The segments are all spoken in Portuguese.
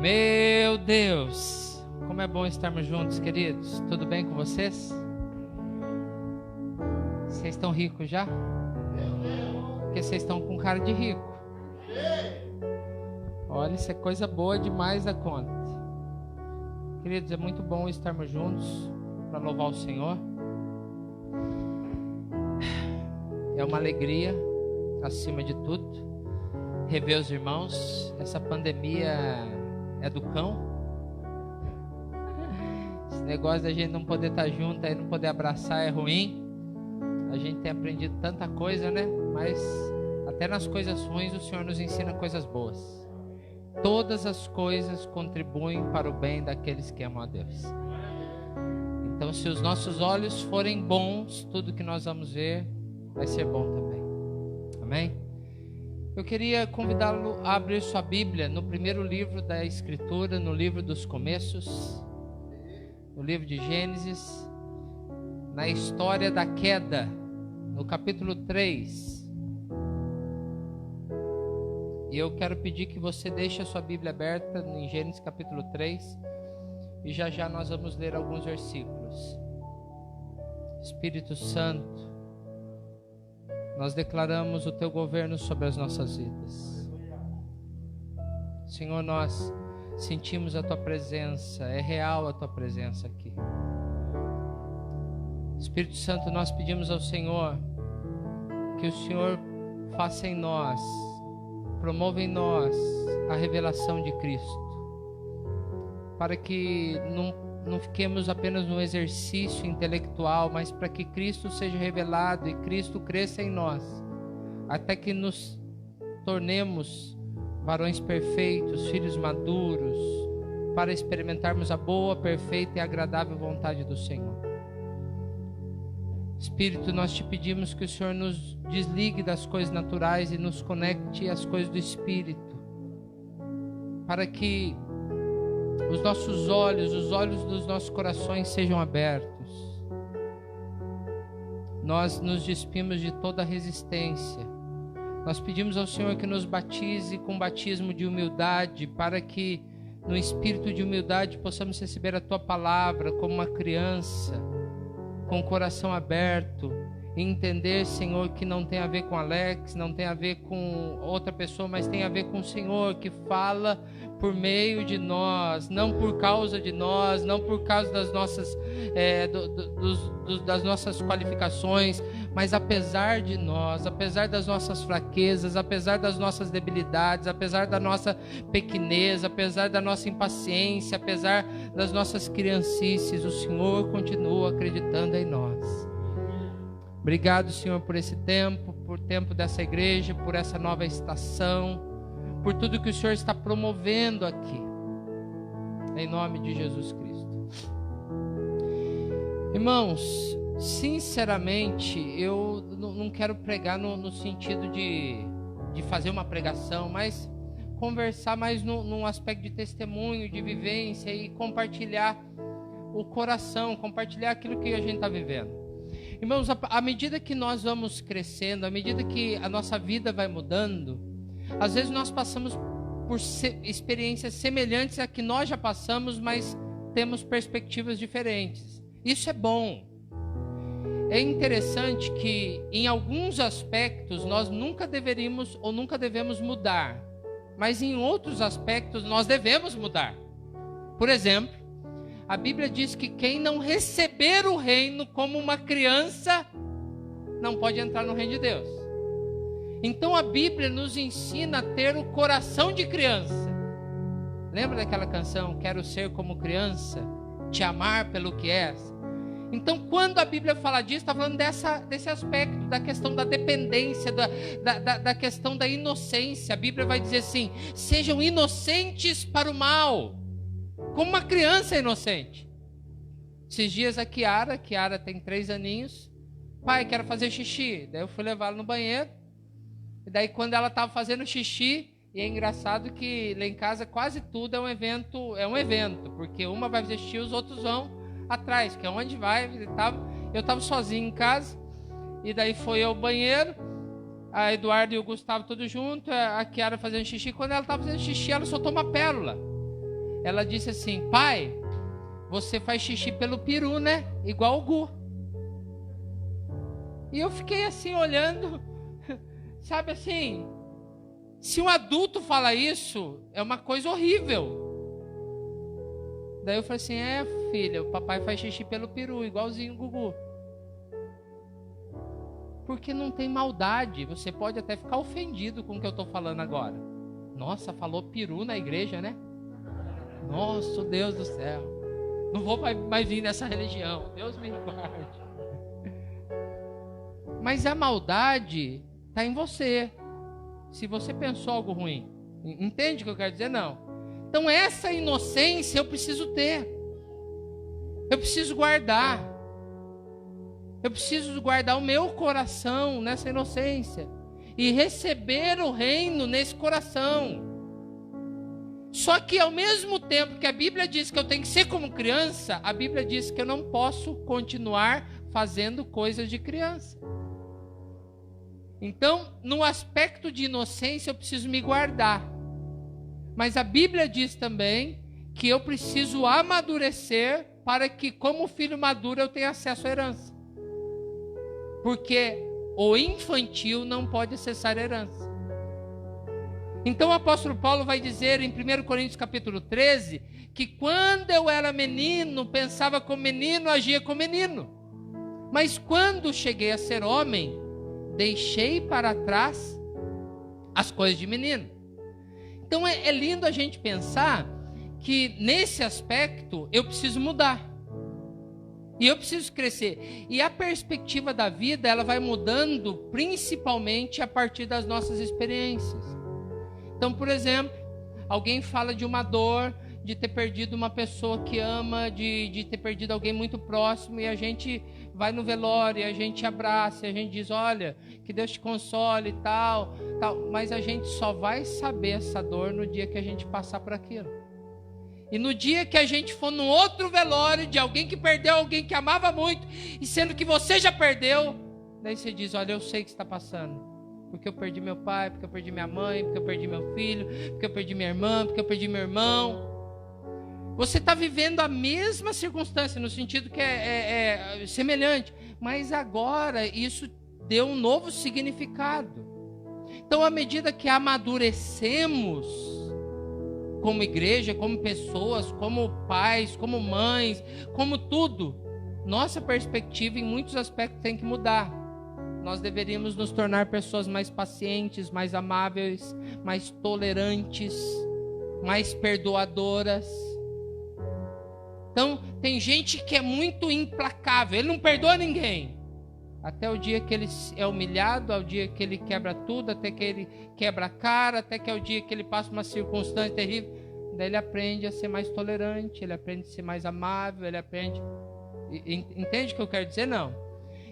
Meu Deus, como é bom estarmos juntos, queridos. Tudo bem com vocês? Vocês estão ricos já? Porque vocês estão com cara de rico. Olha, isso é coisa boa demais da conta. Queridos, é muito bom estarmos juntos para louvar o Senhor. É uma alegria, acima de tudo, rever os irmãos. Essa pandemia é do cão. Esse negócio da gente não poder estar junto, aí não poder abraçar é ruim. A gente tem aprendido tanta coisa, né? Mas até nas coisas ruins o Senhor nos ensina coisas boas. Todas as coisas contribuem para o bem daqueles que amam a Deus. Então, se os nossos olhos forem bons, tudo que nós vamos ver vai ser bom também. Amém? Eu queria convidá-lo a abrir sua Bíblia no primeiro livro da Escritura, no livro dos começos, no livro de Gênesis, na história da queda, no capítulo 3. E eu quero pedir que você deixe a sua Bíblia aberta em Gênesis capítulo 3, e já já nós vamos ler alguns versículos. Espírito Santo, nós declaramos o Teu governo sobre as nossas vidas. Senhor, nós sentimos a Tua presença, é real a Tua presença aqui. Espírito Santo, nós pedimos ao Senhor que o Senhor faça em nós, promova em nós a revelação de Cristo, para que não fiquemos apenas no exercício intelectual, mas para que Cristo seja revelado e Cristo cresça em nós, até que nos tornemos varões perfeitos, filhos maduros, para experimentarmos a boa, perfeita e agradável vontade do Senhor. Espírito, nós te pedimos que o Senhor nos desligue das coisas naturais e nos conecte às coisas do Espírito, para que os nossos olhos, os olhos dos nossos corações sejam abertos. Nós nos despimos de toda resistência. Nós pedimos ao Senhor que nos batize com batismo de humildade, para que no espírito de humildade possamos receber a Tua palavra como uma criança, com o coração aberto, e entender, Senhor, que não tem a ver com Alex, não tem a ver com outra pessoa, mas tem a ver com o Senhor, que fala por meio de nós, não por causa de nós, não por causa das nossas, das nossas qualificações, mas apesar de nós, apesar das nossas fraquezas, apesar das nossas debilidades, apesar da nossa pequenez, apesar da nossa impaciência, apesar das nossas criancices, o Senhor continua acreditando em nós. Obrigado, Senhor, por esse tempo, por tempo dessa igreja, por essa nova estação, por tudo que o Senhor está promovendo aqui, em nome de Jesus Cristo. Irmãos, sinceramente, eu não quero pregar no sentido de fazer uma pregação, mas conversar mais num aspecto de testemunho, de vivência e compartilhar o coração, compartilhar aquilo que a gente está vivendo. Irmãos, à medida que nós vamos crescendo, à medida que a nossa vida vai mudando, às vezes nós passamos por experiências semelhantes a que nós já passamos, mas temos perspectivas diferentes. Isso é bom. É interessante que em alguns aspectos nós nunca deveríamos ou nunca devemos mudar, mas em outros aspectos nós devemos mudar. Por exemplo, a Bíblia diz que quem não receber o reino como uma criança não pode entrar no reino de Deus. Então a Bíblia nos ensina a ter o coração de criança. Lembra daquela canção, Quero Ser Como Criança, Te Amar Pelo Que És? Então quando a Bíblia fala disso, está falando desse aspecto, da questão da dependência, da questão da inocência. A Bíblia vai dizer assim, sejam inocentes para o mal, como uma criança inocente. Esses dias a Kiara tem 3 aninhos, pai, quero fazer xixi. Daí eu fui levá-la no banheiro, e daí quando ela estava fazendo xixi, e é engraçado que lá em casa quase tudo é um evento, porque uma vai fazer xixi, os outros vão atrás, que é onde vai. Eu estava sozinho em casa, e daí foi ao banheiro, a Eduardo e o Gustavo todos juntos, a Kiara fazendo xixi. Quando ela estava fazendo xixi, ela soltou uma pérola. ela disse assim: pai, você faz xixi pelo peru, né? Igual o Gu. E eu fiquei assim olhando, sabe assim, se um adulto fala isso, é uma coisa horrível. Daí eu falei assim: filha, o papai faz xixi pelo peru, igualzinho o Gugu. Porque não tem maldade. Você pode até ficar ofendido com o que eu estou falando agora. Nossa, falou peru na igreja, né? Nossa, Deus do céu. Não vou mais vir nessa religião. Deus me guarde. Mas a maldade está em você. Se você pensou algo ruim. Entende o que eu quero dizer? Não. Então essa inocência eu preciso ter. Eu preciso guardar. Eu preciso guardar o meu coração nessa inocência. E receber o reino nesse coração. Só que ao mesmo tempo que a Bíblia diz que eu tenho que ser como criança, a Bíblia diz que eu não posso continuar fazendo coisas de criança. Então, no aspecto de inocência, eu preciso me guardar. Mas a Bíblia diz também que eu preciso amadurecer para que, como filho maduro, eu tenha acesso à herança. Porque o infantil não pode acessar a herança. Então o apóstolo Paulo vai dizer em 1 Coríntios capítulo 13, que quando eu era menino, pensava como menino, agia como menino. Mas quando cheguei a ser homem, deixei para trás as coisas de menino. Então é lindo a gente pensar que nesse aspecto eu preciso mudar. E eu preciso crescer. E a perspectiva da vida, ela vai mudando principalmente a partir das nossas experiências. Então, por exemplo, alguém fala de uma dor, de ter perdido uma pessoa que ama, de ter perdido alguém muito próximo, e a gente vai no velório, e a gente abraça, e a gente diz: olha, que Deus te console e tal. Mas a gente só vai saber essa dor no dia que a gente passar por aquilo. E no dia que a gente for num outro velório de alguém que perdeu alguém que amava muito, e sendo que você já perdeu, daí você diz: olha, eu sei o que está passando, porque eu perdi meu pai, porque eu perdi minha mãe, porque eu perdi meu filho, porque eu perdi minha irmã, porque eu perdi meu irmão. Você está vivendo a mesma circunstância, no sentido que é semelhante, mas agora isso deu um novo significado. Então, à medida que amadurecemos como igreja, como pessoas, como pais, como mães, como tudo, nossa perspectiva em muitos aspectos tem que mudar. Nós deveríamos nos tornar pessoas mais pacientes, mais amáveis, mais tolerantes, mais perdoadoras. Então, tem gente que é muito implacável, ele não perdoa ninguém. Até o dia que ele é humilhado, ao dia que ele quebra tudo, até que ele quebra a cara, até que é o dia que ele passa uma circunstância terrível. Daí ele aprende a ser mais tolerante, ele aprende a ser mais amável, ele aprende... Entende o que eu quero dizer? Não.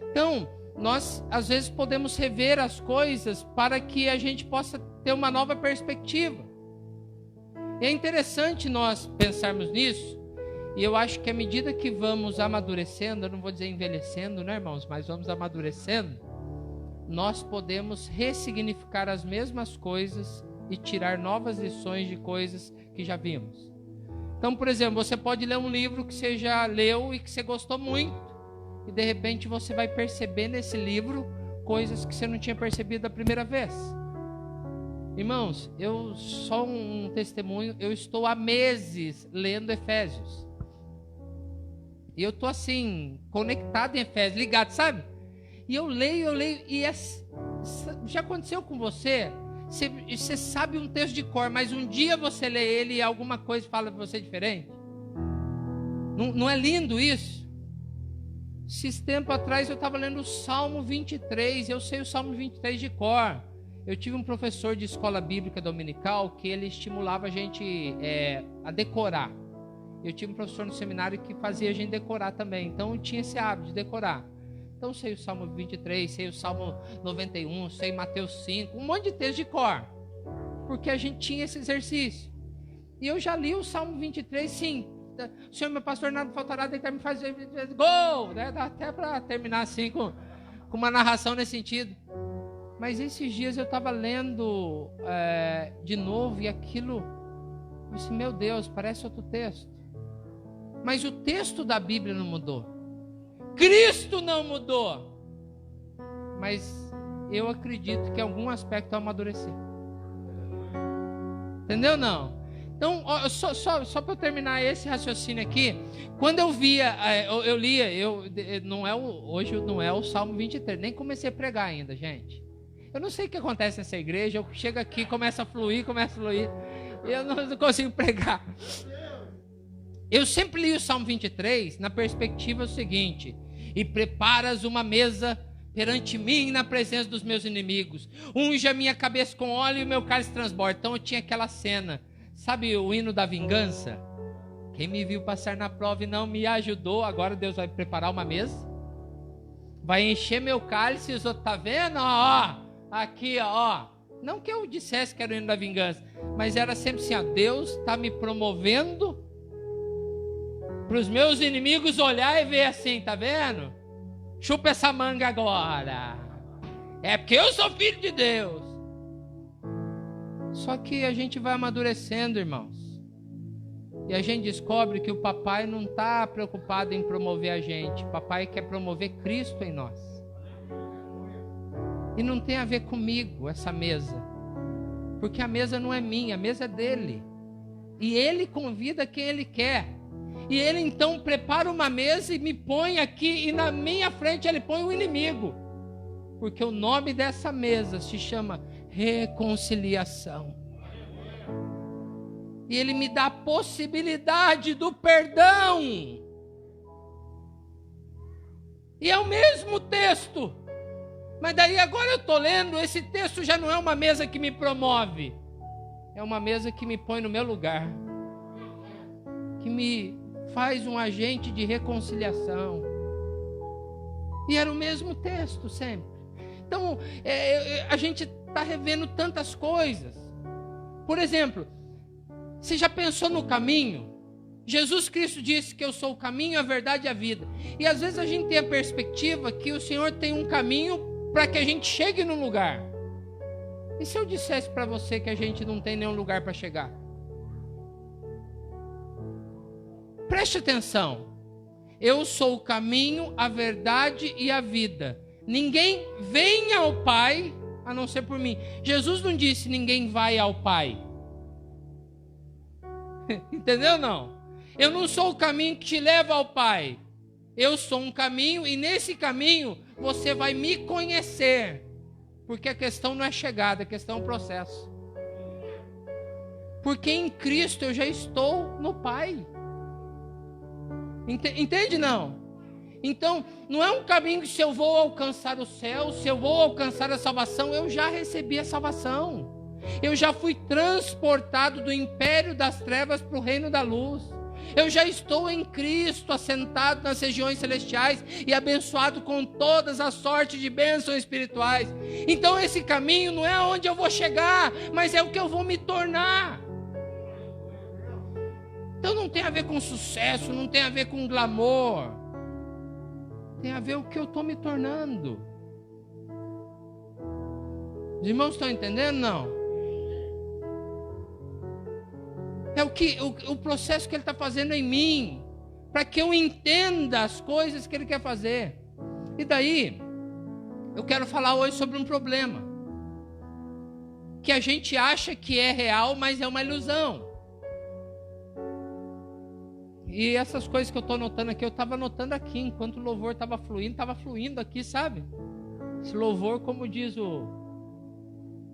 Então, nós às vezes podemos rever as coisas para que a gente possa ter uma nova perspectiva. E é interessante nós pensarmos nisso. E eu acho que à medida que vamos amadurecendo, eu não vou dizer envelhecendo, né, irmãos? Mas vamos amadurecendo, nós podemos ressignificar as mesmas coisas e tirar novas lições de coisas que já vimos. Então, por exemplo, você pode ler um livro que você já leu e que você gostou muito, e de repente você vai perceber nesse livro coisas que você não tinha percebido da primeira vez. Irmãos, eu só um testemunho, eu estou há meses lendo Efésios. E eu estou assim, conectado em Efésios, ligado, sabe? E eu leio, e já aconteceu com você? Você sabe um texto de cor, mas um dia você lê ele e alguma coisa fala para você diferente? Não é lindo isso? Esses tempos atrás eu estava lendo o Salmo 23, eu sei o Salmo 23 de cor. Eu tive um professor de escola bíblica dominical que ele estimulava a gente a decorar. Eu tive um professor no seminário que fazia a gente decorar também. Então eu tinha esse hábito de decorar. Então sei o Salmo 23, sei o Salmo 91, sei Mateus 5, um monte de texto de cor. Porque a gente tinha esse exercício. E eu já li o Salmo 23, sim. O Senhor, meu pastor, nada faltará, deitar me fazer gol, né? Dá até para terminar assim com uma narração nesse sentido. Mas esses dias eu estava lendo de novo e aquilo... Eu disse, meu Deus, parece outro texto. Mas o texto da Bíblia não mudou. Cristo não mudou. Mas eu acredito que em algum aspecto eu amadureci. Entendeu, não? Então, só para eu terminar esse raciocínio aqui, quando eu via, eu lia, hoje não é o Salmo 23, nem comecei a pregar ainda, gente. Eu não sei o que acontece nessa igreja, eu chego aqui, começa a fluir, e eu não consigo pregar. Eu sempre li o Salmo 23 na perspectiva seguinte: e preparas uma mesa perante mim na presença dos meus inimigos, unge a minha cabeça com óleo e o meu cálice transborda. Então eu tinha aquela cena, sabe o hino da vingança? Quem me viu passar na prova e não me ajudou, agora Deus vai preparar uma mesa, vai encher meu cálice e os outros, tá vendo? Ó, aqui, ó. Não que eu dissesse que era o hino da vingança, mas era sempre assim, ó, Deus está me promovendo para os meus inimigos olhar e ver assim, tá vendo? Chupa essa manga agora. É porque eu sou filho de Deus. Só que a gente vai amadurecendo, irmãos. E a gente descobre que o papai não está preocupado em promover a gente. O papai quer promover Cristo em nós. E não tem a ver comigo essa mesa. Porque a mesa não é minha, a mesa é dele. E ele convida quem ele quer. E ele então prepara uma mesa e me põe aqui, e na minha frente ele põe o inimigo. Porque o nome dessa mesa se chama reconciliação. E ele me dá a possibilidade do perdão. E é o mesmo texto. Mas daí agora eu estou lendo, esse texto já não é uma mesa que me promove. É uma mesa que me põe no meu lugar. Que me faz um agente de reconciliação. E era o mesmo texto sempre. Então, a gente está revendo tantas coisas. Por exemplo, você já pensou no caminho? Jesus Cristo disse que eu sou o caminho, a verdade e a vida. E às vezes a gente tem a perspectiva que o Senhor tem um caminho para que a gente chegue no lugar. E se eu dissesse para você que a gente não tem nenhum lugar para chegar? Preste atenção. Eu sou o caminho, a verdade e a vida. Ninguém vem ao Pai a não ser por mim. Jesus não disse ninguém vai ao Pai. Entendeu não? Eu não sou o caminho que te leva ao Pai. Eu sou um caminho e nesse caminho você vai me conhecer. Porque a questão não é chegada, a questão é um processo. Porque em Cristo eu já estou no Pai. Entende não? Então, não é um caminho que se eu vou alcançar o céu, se eu vou alcançar a salvação, eu já recebi a salvação. Eu já fui transportado do império das trevas para o reino da luz. Eu já estou em Cristo, assentado nas regiões celestiais e abençoado com todas as sortes de bênçãos espirituais. Então esse caminho não é onde eu vou chegar, mas é o que eu vou me tornar. Então não tem a ver com sucesso, não tem a ver com glamour. Tem a ver com o que eu estou me tornando. Os irmãos estão entendendo? Não. É o processo que Ele está fazendo em mim, para que eu entenda as coisas que Ele quer fazer. E daí, eu quero falar hoje sobre um problema, que a gente acha que é real, mas é uma ilusão. E essas coisas que eu estou anotando aqui, eu estava anotando aqui, enquanto o louvor estava fluindo aqui, sabe? Esse louvor, como diz o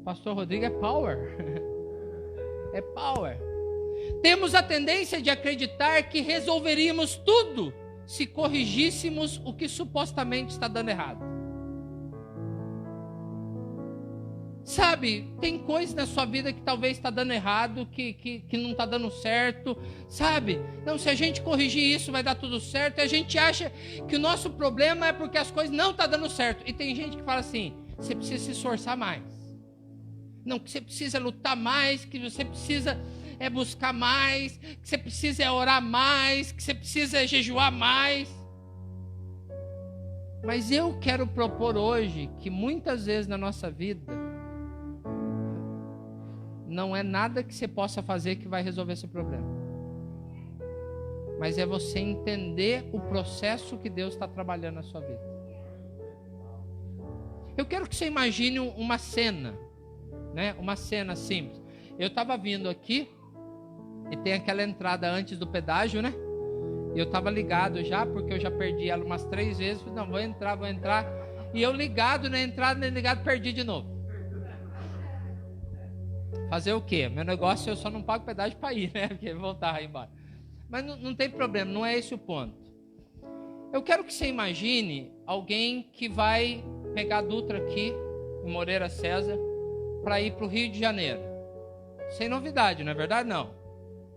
pastor Rodrigo, é power. É power. Temos a tendência de acreditar que resolveríamos tudo se corrigíssemos o que supostamente está dando errado. Sabe, tem coisas na sua vida que talvez está dando errado, que não está dando certo, sabe? Não, se a gente corrigir isso vai dar tudo certo. E a gente acha que o nosso problema é porque as coisas não estão dando certo. E tem gente que fala assim, você precisa se esforçar mais. Não, que você precisa lutar mais, que você precisa buscar mais, que você precisa orar mais, que você precisa jejuar mais. Mas eu quero propor hoje que muitas vezes na nossa vida não é nada que você possa fazer que vai resolver esse problema. Mas é você entender o processo que Deus está trabalhando na sua vida. Eu quero que você imagine uma cena, né? Uma cena simples. Eu estava vindo aqui e tem aquela entrada antes do pedágio, né? E eu estava ligado já, porque eu já perdi ela umas 3 vezes. Falei, não, vou entrar. E eu ligado na entrada, perdi de novo. Fazer o quê? Meu negócio, eu só não pago pedágio para ir, né? Porque voltar aí embora. Mas não tem problema, não é esse o ponto. Eu quero que você imagine alguém que vai pegar a Dutra aqui, em Moreira César, para ir para o Rio de Janeiro. Sem novidade, não é verdade? Não.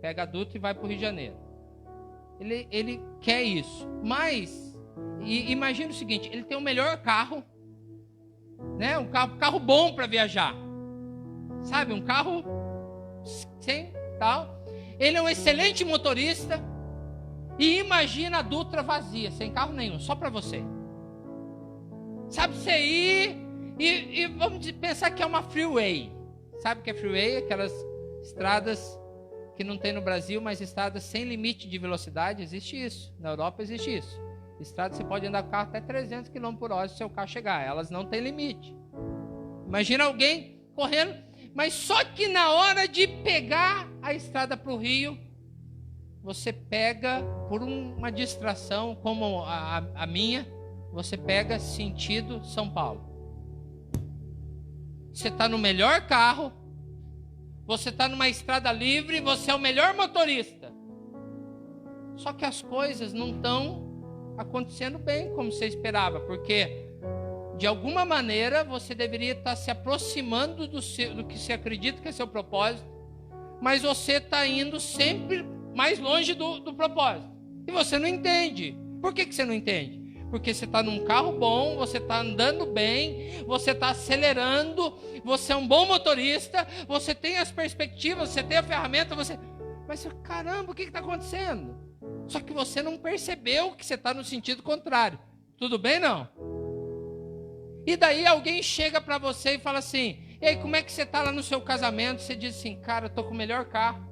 Pega a Dutra e vai para o Rio de Janeiro. Ele quer isso. Mas, imagina o seguinte, ele tem o melhor carro, né? Um carro bom para viajar. Sabe, um carro sem tal. Ele é um excelente motorista. E imagina a Dutra vazia, sem carro nenhum, só para você. Sabe, você ir e vamos pensar que é uma freeway. Sabe o que é freeway? Aquelas estradas que não tem no Brasil, mas estradas sem limite de velocidade. Existe isso. Na Europa existe isso. Estradas você pode andar com o carro até 300 km por hora se o seu carro chegar. Elas não têm limite. Imagina alguém correndo, mas só que na hora de pegar a estrada para o Rio, você pega por uma distração como a minha, você pega sentido São Paulo. Você está no melhor carro, você está numa estrada livre, você é o melhor motorista. Só que as coisas não estão acontecendo bem como você esperava, porque de alguma maneira você deveria estar se aproximando do que você acredita que é seu propósito, mas você está indo sempre mais longe do propósito. E você não entende. Por que você não entende? Porque você está num carro bom, você está andando bem, você está acelerando, você é um bom motorista, você tem as perspectivas, você tem a ferramenta, mas caramba, o que está acontecendo? Só que você não percebeu que você está no sentido contrário. Tudo bem, não? E daí alguém chega para você e fala assim, e aí, como é que você está lá no seu casamento? Você diz assim, cara, eu estou com o melhor carro,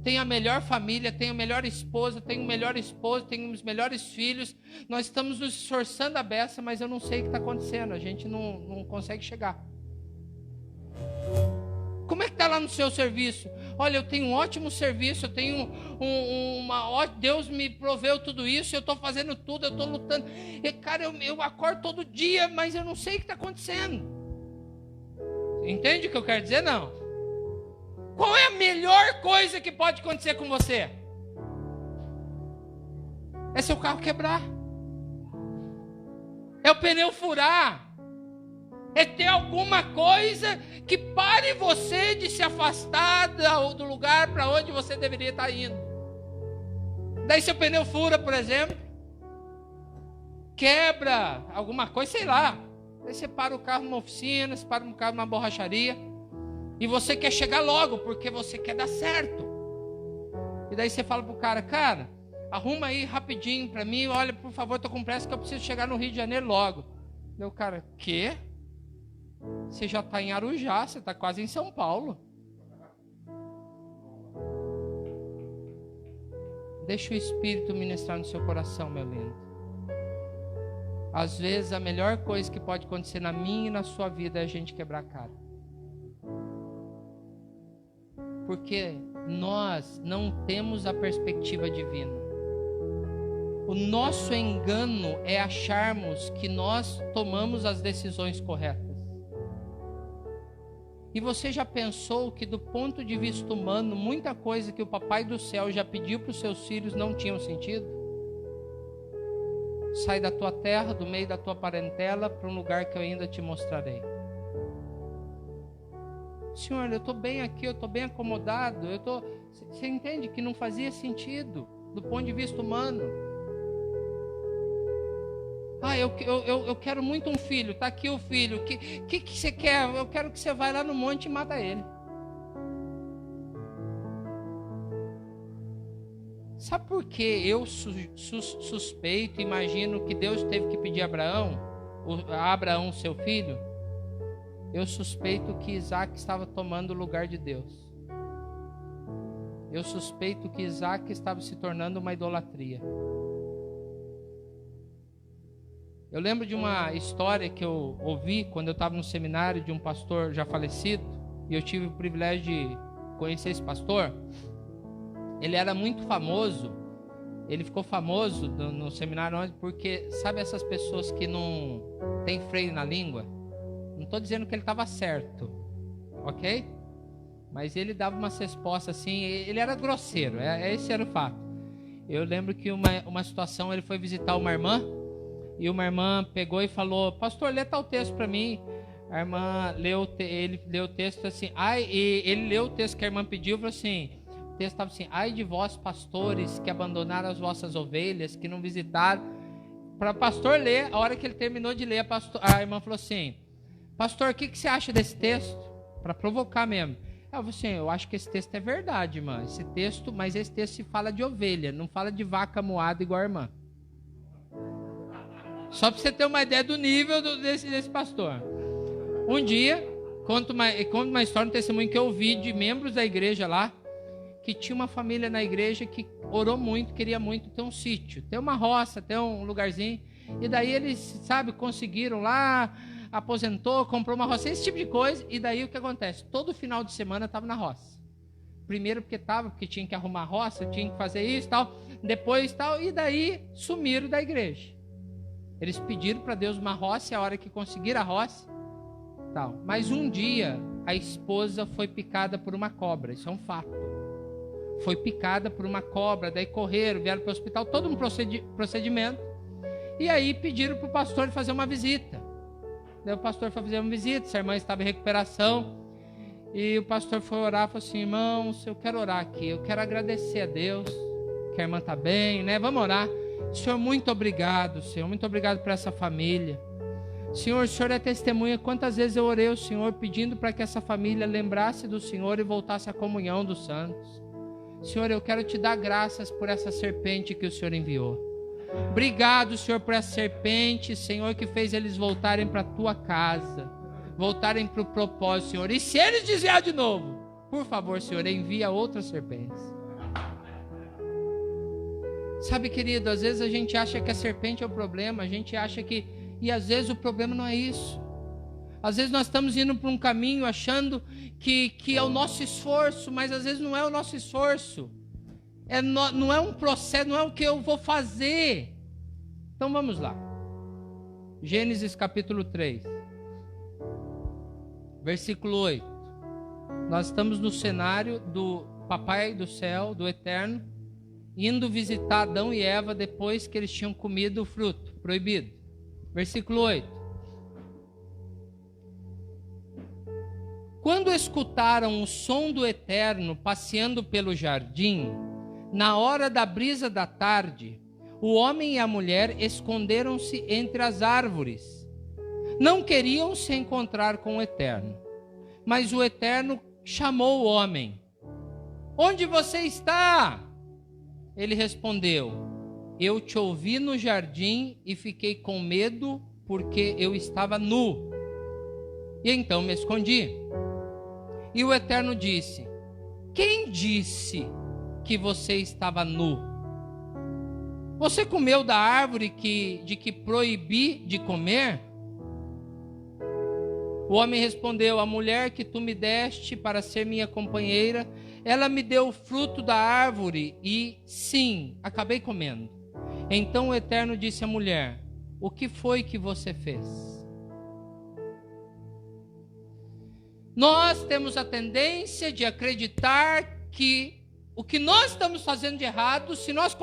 tenho a melhor família, tenho a melhor esposa, tenho o melhor esposo, tenho os melhores filhos, nós estamos nos esforçando a beça, mas eu não sei o que está acontecendo, a gente não consegue chegar. Como é que está lá no seu serviço? Olha, eu tenho um ótimo serviço, eu tenho Deus me proveu tudo isso, eu estou fazendo tudo, eu estou lutando. E, cara, eu acordo todo dia, mas eu não sei o que está acontecendo. Entende o que eu quero dizer? Não. Qual é a melhor coisa que pode acontecer com você? É seu carro quebrar. É o pneu furar. É ter alguma coisa que pare você de se afastar do lugar para onde você deveria estar indo. Daí seu pneu fura, por exemplo, quebra alguma coisa, sei lá. Daí você para o carro numa oficina, você para o carro numa borracharia, e você quer chegar logo, porque você quer dar certo. E daí você fala pro cara, arruma aí rapidinho para mim, olha, por favor, estou com pressa que eu preciso chegar no Rio de Janeiro logo. Daí o cara, quê? Você já está em Arujá, você está quase em São Paulo. Deixa o Espírito ministrar no seu coração, meu lindo. Às vezes a melhor coisa que pode acontecer na minha e na sua vida é a gente quebrar a cara. Porque nós não temos a perspectiva divina. O nosso engano é acharmos que nós tomamos as decisões corretas. E você já pensou que do ponto de vista humano, muita coisa que o Papai do Céu já pediu para os seus filhos não tinham sentido? Sai da tua terra, do meio da tua parentela, para um lugar que eu ainda te mostrarei. Senhor, eu estou bem aqui, eu estou bem acomodado, você entende que não fazia sentido do ponto de vista humano. Eu quero muito um filho, está aqui o filho, o que você quer? Eu quero que você vá lá no monte e mata ele. Sabe por que eu suspeito, imagino que Deus teve que pedir a Abraão, seu filho? eu suspeito que Isaac estava tomando o lugar de Deus. Eu suspeito que Isaac estava se tornando uma idolatria. Eu lembro de uma história que eu ouvi quando eu estava no seminário de um pastor já falecido, e eu tive o privilégio de conhecer esse pastor. Ele era muito famoso, ele ficou famoso no seminário porque, sabe essas pessoas que não tem freio na língua? Não estou dizendo que ele estava certo, ok? Mas ele dava umas respostas assim, ele era grosseiro, esse era o fato. Eu lembro que uma situação, ele foi visitar uma irmã, e uma irmã pegou e falou: pastor, lê tal texto para mim. A irmã ele leu o texto assim, ele leu o texto que a irmã pediu, falou assim, o texto estava assim: ai de vós, pastores, que abandonaram as vossas ovelhas, que não visitaram. Para o pastor ler, a hora que ele terminou de ler, a irmã falou assim: pastor, o que você acha desse texto? Para provocar mesmo. Eu falei assim: eu acho que esse texto é verdade, irmã. Mas esse texto se fala de ovelha, não fala de vaca moada igual a irmã. Só para você ter uma ideia do nível desse pastor. Um dia, conto uma história, um testemunho que eu ouvi de membros da igreja lá, que tinha uma família na igreja que orou muito, queria muito ter um sítio, ter uma roça, ter um lugarzinho. E daí eles, sabe, conseguiram lá, aposentou, comprou uma roça, esse tipo de coisa. E daí o que acontece? Todo final de semana estava na roça. Primeiro porque tinha que arrumar a roça, tinha que fazer isso e tal. Depois tal, e daí sumiram da igreja. Eles pediram para Deus uma roça, e a hora que conseguiram a roça, tal. Mas um dia a esposa foi picada por uma cobra, isso é um fato. Foi picada por uma cobra, daí correram, vieram para o hospital, todo um procedimento. E aí pediram para o pastor fazer uma visita. Daí o pastor foi fazer uma visita, essa irmã estava em recuperação. E o pastor foi orar, falou assim: irmãos, eu quero orar aqui, eu quero agradecer a Deus, que a irmã está bem, né? Vamos orar. Senhor, muito obrigado, Senhor, muito obrigado por essa família. Senhor, o Senhor é testemunha quantas vezes eu orei ao Senhor pedindo para que essa família lembrasse do Senhor e voltasse à comunhão dos santos. Senhor, eu quero te dar graças por essa serpente que o Senhor enviou. Obrigado, Senhor, por essa serpente, Senhor, que fez eles voltarem para a tua casa, voltarem para o propósito, Senhor. E se eles desviar de novo, por favor, Senhor, envia outras serpentes. Sabe, querido, às vezes a gente acha que a serpente é o problema, a gente acha que... E às vezes o problema não é isso. Às vezes nós estamos indo por um caminho achando que é o nosso esforço, mas às vezes não é o nosso esforço. Não é um processo, não é o que eu vou fazer. Então vamos lá. Gênesis capítulo 3, versículo 8. Nós estamos no cenário do Papai do céu, do Eterno, indo visitar Adão e Eva depois que eles tinham comido o fruto proibido. Versículo 8. Quando escutaram o som do Eterno passeando pelo jardim, na hora da brisa da tarde, o homem e a mulher esconderam-se entre as árvores. Não queriam se encontrar com o Eterno. Mas o Eterno chamou o homem. Onde você está? Ele respondeu: eu te ouvi no jardim e fiquei com medo porque eu estava nu. E então me escondi. E o Eterno disse: quem disse que você estava nu? Você comeu da árvore de que proibi de comer? O homem respondeu: a mulher que tu me deste para ser minha companheira, ela me deu o fruto da árvore e, sim, acabei comendo. Então o Eterno disse à mulher: o que foi que você fez? Nós temos a tendência de acreditar que o que nós estamos fazendo de errado, se nós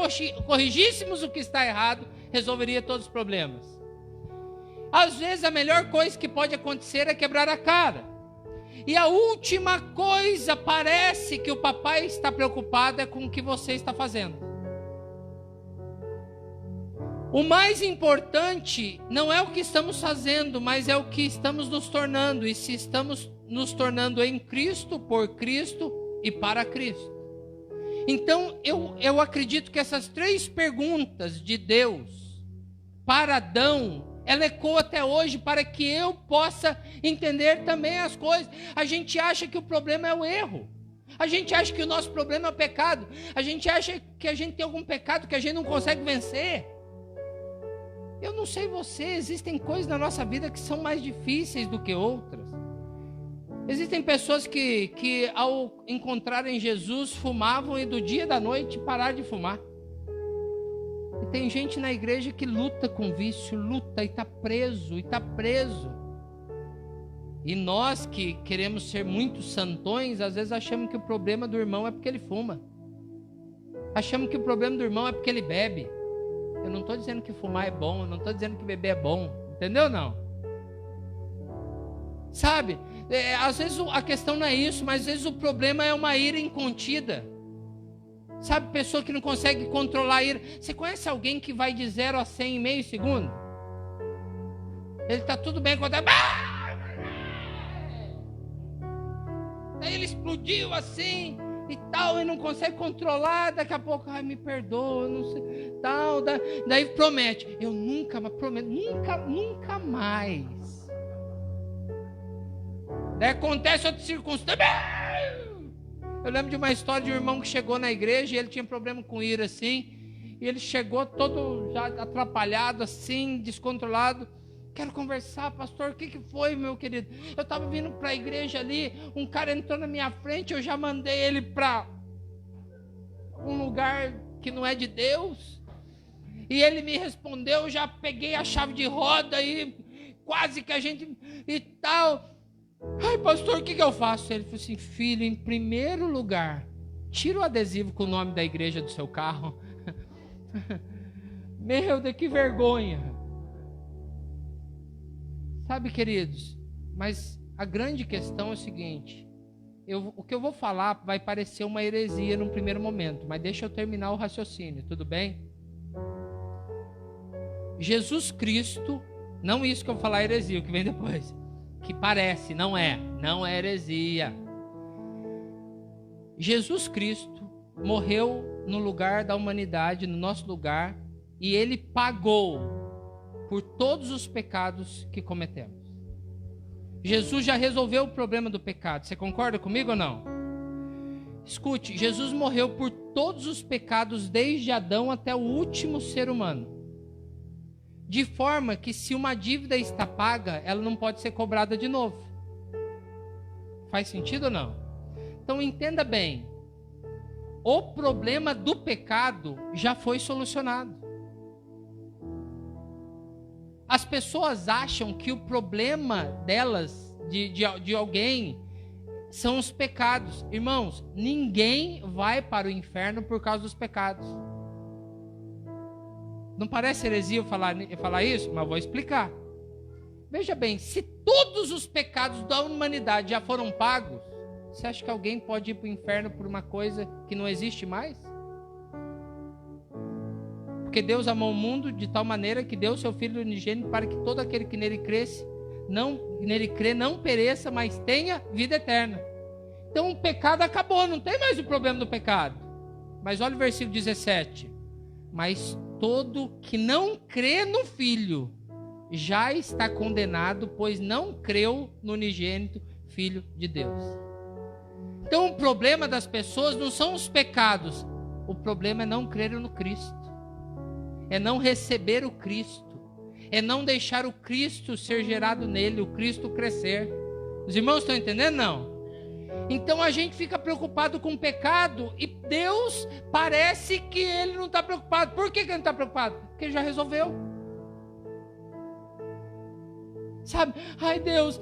corrigíssemos o que está errado, resolveria todos os problemas. Às vezes a melhor coisa que pode acontecer é quebrar a cara. E a última coisa, parece que o papai está preocupado é com o que você está fazendo. O mais importante não é o que estamos fazendo, mas é o que estamos nos tornando. E se estamos nos tornando em Cristo, por Cristo e para Cristo. Então, eu acredito que essas três perguntas de Deus para Adão ela ecoa até hoje para que eu possa entender também as coisas. A gente acha que o problema é o erro. A gente acha que o nosso problema é o pecado. A gente acha que a gente tem algum pecado que a gente não consegue vencer. Eu não sei você, existem coisas na nossa vida que são mais difíceis do que outras. Existem pessoas que ao encontrarem Jesus fumavam e do dia e da noite pararam de fumar. E tem gente na igreja que luta com vício, luta e está preso, E nós que queremos ser muito santões, às vezes achamos que o problema do irmão é porque ele fuma. Achamos que o problema do irmão é porque ele bebe. Eu não estou dizendo que fumar é bom, eu não estou dizendo que beber é bom. Entendeu ou não? Sabe, às vezes a questão não é isso, mas às vezes o problema é uma ira incontida. Sabe, pessoa que não consegue controlar a ira. Você conhece alguém que vai de 0 a 100 em meio segundo? Ele está tudo bem quando Daí ele explodiu assim e tal, e não consegue controlar, daqui a pouco, me perdoa, não sei, tal, daí promete, eu nunca mais. Daí acontece outra circunstância. Eu lembro de uma história de um irmão que chegou na igreja e ele tinha problema com ira assim, e ele chegou todo já atrapalhado assim, descontrolado. Quero conversar, pastor, o que foi, meu querido? Eu estava vindo para a igreja ali, um cara entrou na minha frente, eu já mandei ele para um lugar que não é de Deus, e ele me respondeu, eu já peguei a chave de roda e quase que a gente e tal. Ai, pastor, o que eu faço? Ele falou assim, filho, em primeiro lugar, tira o adesivo com o nome da igreja do seu carro. Meu Deus, que vergonha. Sabe, queridos, mas a grande questão é o seguinte, o que eu vou falar vai parecer uma heresia num primeiro momento, mas deixa eu terminar o raciocínio, tudo bem? Jesus Cristo, não isso que eu vou falar heresia, o que vem depois, que parece, não é heresia. Jesus Cristo morreu no lugar da humanidade, no nosso lugar, e ele pagou por todos os pecados que cometemos. Jesus já resolveu o problema do pecado. Você concorda comigo ou não? Escute, Jesus morreu por todos os pecados desde Adão até o último ser humano. De forma que se uma dívida está paga, ela não pode ser cobrada de novo. Faz sentido ou não? Então entenda bem. O problema do pecado já foi solucionado. As pessoas acham que o problema delas, de alguém, são os pecados. Irmãos, ninguém vai para o inferno por causa dos pecados. Não parece heresia eu falar isso? Mas vou explicar. Veja bem, se todos os pecados da humanidade já foram pagos, você acha que alguém pode ir para o inferno por uma coisa que não existe mais? Porque Deus amou o mundo de tal maneira que deu seu Filho unigênito para que todo aquele que nele crê não pereça, mas tenha vida eterna. Então o pecado acabou, não tem mais o problema do pecado. Mas olha o versículo 17. Mas todo que não crê no Filho já está condenado, pois não creu no unigênito Filho de Deus. Então o problema das pessoas não são os pecados, o problema é não crer no Cristo. É não receber o Cristo, é não deixar o Cristo ser gerado nele, o Cristo crescer. Os irmãos estão entendendo? Não? Então a gente fica preocupado com o pecado e Deus parece que ele não está preocupado. Por que ele não está preocupado? Porque ele já resolveu. Sabe? Ai Deus,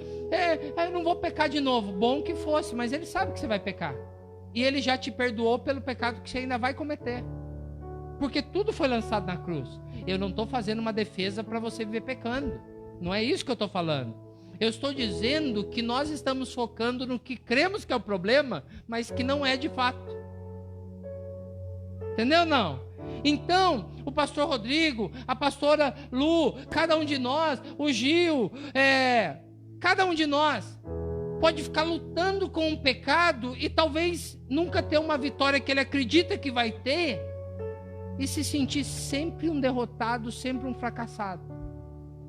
eu não vou pecar de novo. Bom que fosse, mas ele sabe que você vai pecar. E ele já te perdoou pelo pecado que você ainda vai cometer. Porque tudo foi lançado na cruz. Eu não estou fazendo uma defesa para você viver pecando. Não é isso que eu estou falando. Eu estou dizendo que nós estamos focando no que cremos que é o problema, mas que não é de fato. Entendeu ou não? Então, o pastor Rodrigo, a pastora Lu, cada um de nós, o Gil, cada um de nós pode ficar lutando com o pecado e talvez nunca ter uma vitória que ele acredita que vai ter, e se sentir sempre um derrotado, sempre um fracassado.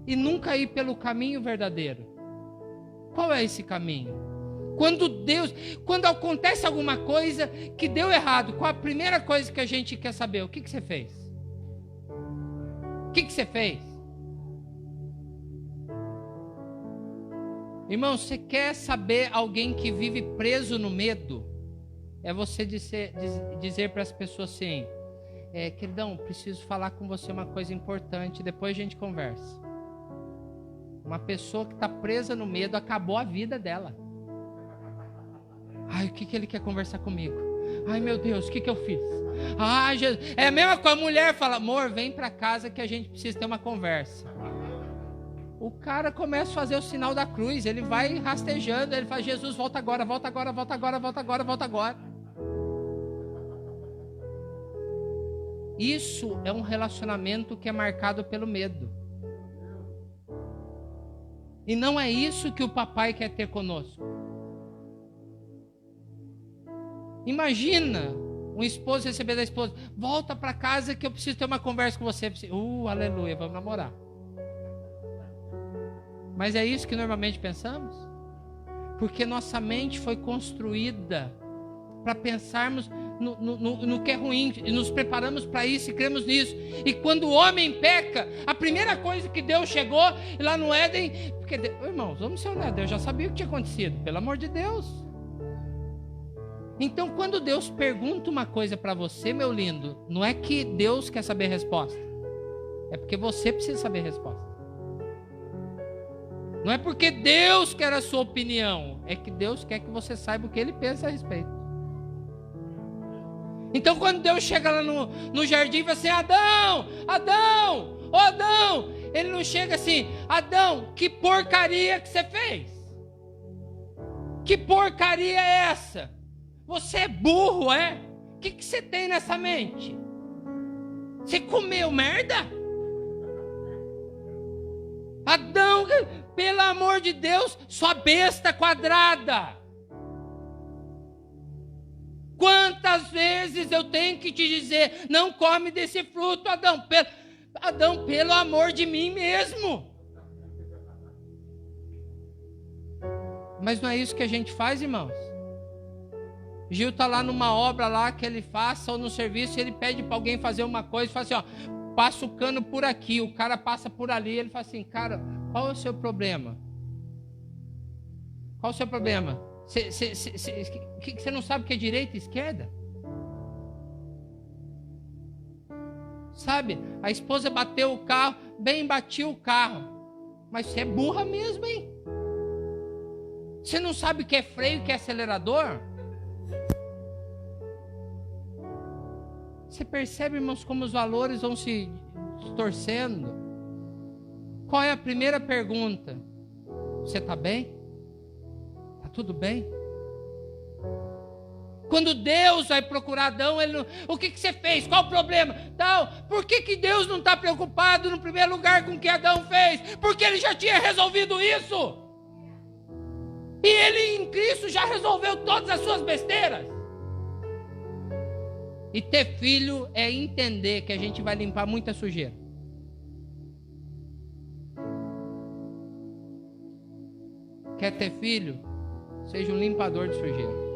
e nunca ir pelo caminho verdadeiro. Qual é esse caminho? Quando acontece alguma coisa que deu errado, qual a primeira coisa que a gente quer saber? O que você fez? O que você fez? Irmão, você quer saber alguém que vive preso no medo? É você dizer para as pessoas assim, queridão, preciso falar com você uma coisa importante, depois a gente conversa. Uma pessoa que está presa no medo, acabou a vida dela. Ai, o que ele quer conversar comigo? Ai, meu Deus, o que eu fiz? Ai, Jesus. É a mesma coisa, a mulher fala, amor, vem para casa que a gente precisa ter uma conversa. O cara começa a fazer o sinal da cruz, ele vai rastejando, ele fala, Jesus, volta agora, volta agora, volta agora, volta agora, volta agora. Isso é um relacionamento que é marcado pelo medo. E não é isso que o papai quer ter conosco. Imagina um esposo receber da esposa, volta para casa que eu preciso ter uma conversa com você. Aleluia, vamos namorar. Mas é isso que normalmente pensamos? Porque nossa mente foi construída para pensarmos no que é ruim, e nos preparamos para isso e cremos nisso. E quando o homem peca, a primeira coisa que Deus chegou lá no Éden, porque, irmãos, vamos ser honestos, Deus já sabia o que tinha acontecido, pelo amor de Deus. Então, quando Deus pergunta uma coisa para você, meu lindo, não é que Deus quer saber a resposta, é porque você precisa saber a resposta. Não é porque Deus quer a sua opinião, é que Deus quer que você saiba o que Ele pensa a respeito. Então quando Deus chega lá no jardim e fala assim, Adão, Ele não chega assim, Adão, que porcaria que você fez? Que porcaria é essa? Você é burro, é? O que você tem nessa mente? Você comeu merda? Adão, pelo amor de Deus, sua besta quadrada. Quantas vezes eu tenho que te dizer, não come desse fruto, Adão, pelo amor de mim mesmo. Mas não é isso que a gente faz, irmãos. Gil está lá numa obra lá que ele faça, ou no serviço, ele pede para alguém fazer uma coisa, fala assim, ó, passa o cano por aqui, o cara passa por ali, ele fala assim, cara, qual é o seu problema? Qual é o seu problema? Você não sabe o que é direita e esquerda? Sabe, a esposa bateu o carro, bem batiu o carro, mas você é burra mesmo, hein? Você não sabe o que é freio e o que é acelerador? Você percebe, irmãos, como os valores vão se distorcendo? Qual é a primeira pergunta? Você está bem? Está tudo bem? Quando Deus vai procurar Adão, ele não, o que você fez? Qual o problema? Então, por que Deus não está preocupado no primeiro lugar com o que Adão fez? Porque ele já tinha resolvido isso. E ele em Cristo já resolveu todas as suas besteiras. E ter filho é entender que a gente vai limpar muita sujeira. Quer ter filho? Seja um limpador de sujeira.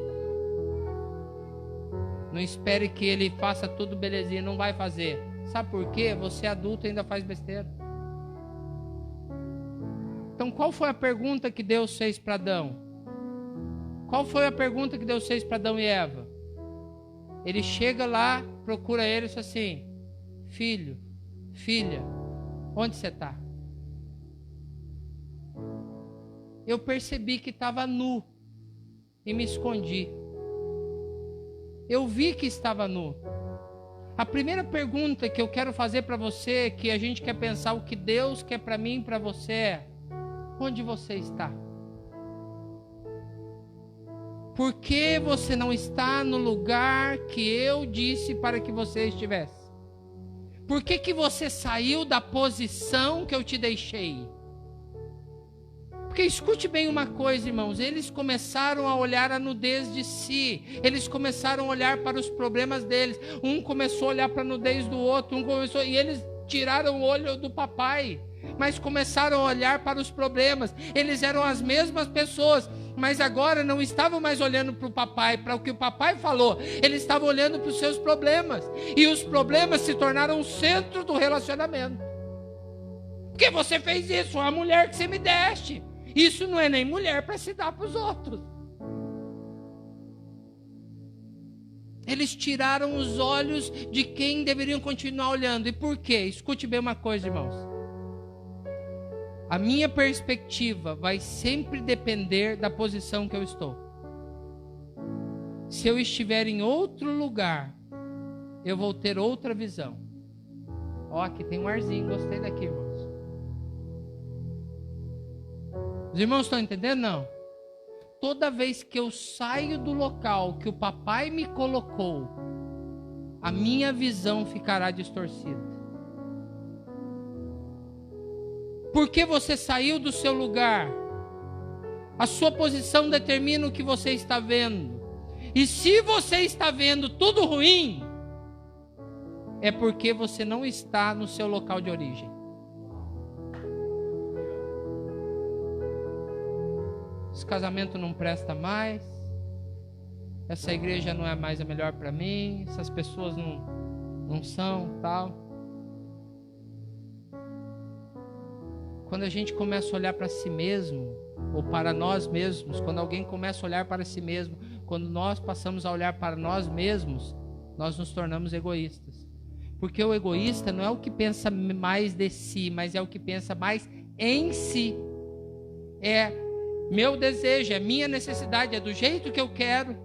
Não espere que ele faça tudo belezinha, não vai fazer. Sabe por quê? Você adulto ainda faz besteira. Então qual foi a pergunta que Deus fez para Adão? Qual foi a pergunta que Deus fez para Adão e Eva? Ele chega lá, procura ele e diz assim, filho, filha, onde você está? Eu percebi que estava nu e me escondi. Eu vi que estava nu. A primeira pergunta que eu quero fazer para você, que a gente quer pensar o que Deus quer para mim e para você é, onde você está? Por que você não está no lugar que eu disse para que você estivesse? Por que você saiu da posição que eu te deixei? Porque escute bem uma coisa, irmãos, eles começaram a olhar a nudez de si, eles começaram a olhar para os problemas deles, um começou a olhar para a nudez do outro, e eles tiraram o olho do papai. mas começaram a olhar para os problemas. Eles eram as mesmas pessoas, mas agora não estavam mais olhando para o papai, para o que o papai falou. Eles estavam olhando para os seus problemas. E os problemas se tornaram o centro do relacionamento. Por que você fez isso? A mulher que você me deste. Isso não é nem mulher para se dar para os outros. Eles tiraram os olhos de quem deveriam continuar olhando. E por quê? Escute bem uma coisa, irmãos. A minha perspectiva vai sempre depender da posição que eu estou. Se eu estiver em outro lugar, eu vou ter outra visão. Ó, aqui tem um arzinho, gostei daqui, irmãos. Os irmãos estão entendendo? Não. Toda vez que eu saio do local que o papai me colocou, a minha visão ficará distorcida. Porque você saiu do seu lugar. A sua posição determina o que você está vendo. E se você está vendo tudo ruim, é porque você não está no seu local de origem. Esse casamento não presta mais. Essa igreja não é mais a melhor para mim. Essas pessoas não são, tal. Quando a gente começa a olhar para si mesmo, ou para nós mesmos, quando alguém começa a olhar para si mesmo, quando nós passamos a olhar para nós mesmos, nós nos tornamos egoístas. Porque o egoísta não é o que pensa mais de si, mas é o que pensa mais em si. É meu desejo, é minha necessidade, é do jeito que eu quero.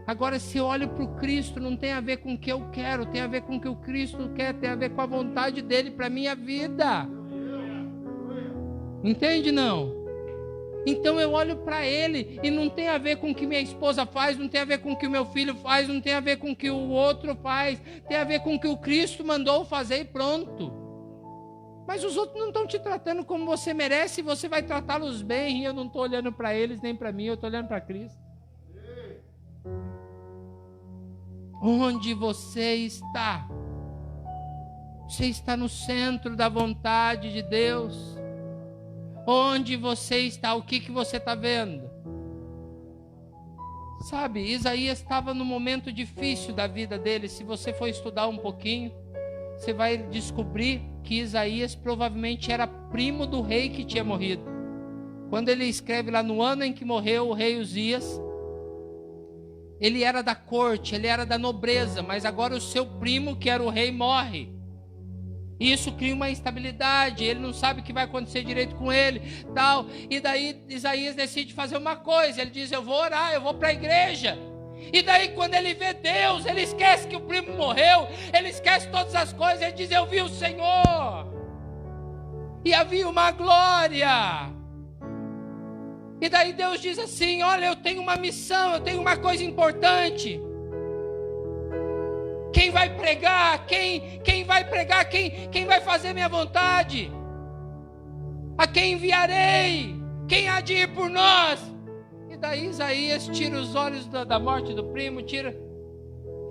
Agora, se eu olho para o Cristo, não tem a ver com o que eu quero, tem a ver com o que o Cristo quer, tem a ver com a vontade dele para a minha vida. Entende, não? Então eu olho para ele e não tem a ver com o que minha esposa faz, não tem a ver com o que o meu filho faz, não tem a ver com o que o outro faz, tem a ver com o que o Cristo mandou fazer e pronto. Mas os outros não estão te tratando como você merece e você vai tratá-los bem. E eu não estou olhando para eles nem para mim, eu estou olhando para Cristo. Onde você está? Você está no centro da vontade de Deus. Onde você está? O que você está vendo? Sabe, Isaías estava num momento difícil da vida dele. Se você for estudar um pouquinho, você vai descobrir que Isaías provavelmente era primo do rei que tinha morrido. Quando ele escreve lá no ano em que morreu o rei Uzias, ele era da corte, ele era da nobreza, mas agora o seu primo, que era o rei, morre. Isso cria uma instabilidade, ele não sabe o que vai acontecer direito com ele, tal. E daí Isaías decide fazer uma coisa, ele diz, eu vou orar, eu vou para a igreja. E daí quando ele vê Deus, ele esquece que o primo morreu, ele esquece todas as coisas, ele diz, eu vi o Senhor. E havia uma glória. E daí Deus diz assim, olha, eu tenho uma missão, eu tenho uma coisa importante. Quem vai pregar? Quem vai pregar? Quem vai fazer minha vontade? A quem enviarei? Quem há de ir por nós? E daí Isaías tira os olhos da morte do primo,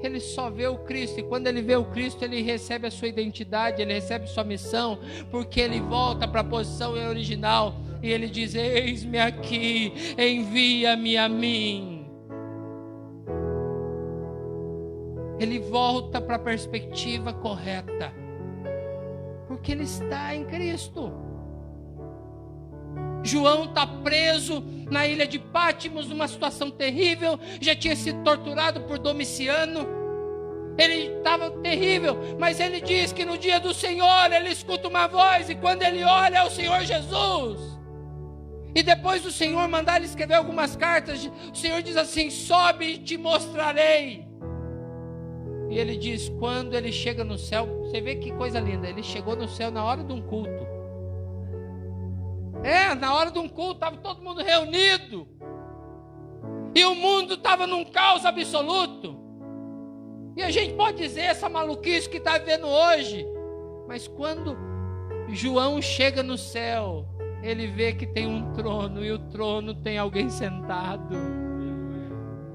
ele só vê o Cristo. E quando ele vê o Cristo, ele recebe a sua identidade, ele recebe sua missão, porque ele volta para a posição original. E ele diz, eis-me aqui, envia-me a mim. Ele volta para a perspectiva correta, porque ele está em Cristo. João está preso na ilha de Pátimos, numa situação terrível, já tinha sido torturado por Domiciano, ele estava terrível, mas ele diz que no dia do Senhor, ele escuta uma voz, e quando ele olha, é o Senhor Jesus. E depois do Senhor mandar ele escrever algumas cartas, o Senhor diz assim, sobe e te mostrarei. E ele diz, quando ele chega no céu, você vê que coisa linda, ele chegou no céu na hora de um culto. Na hora de um culto, estava todo mundo reunido. E o mundo estava num caos absoluto. E a gente pode dizer essa maluquice que está vivendo hoje. Mas quando João chega no céu, ele vê que tem um trono, e o trono tem alguém sentado.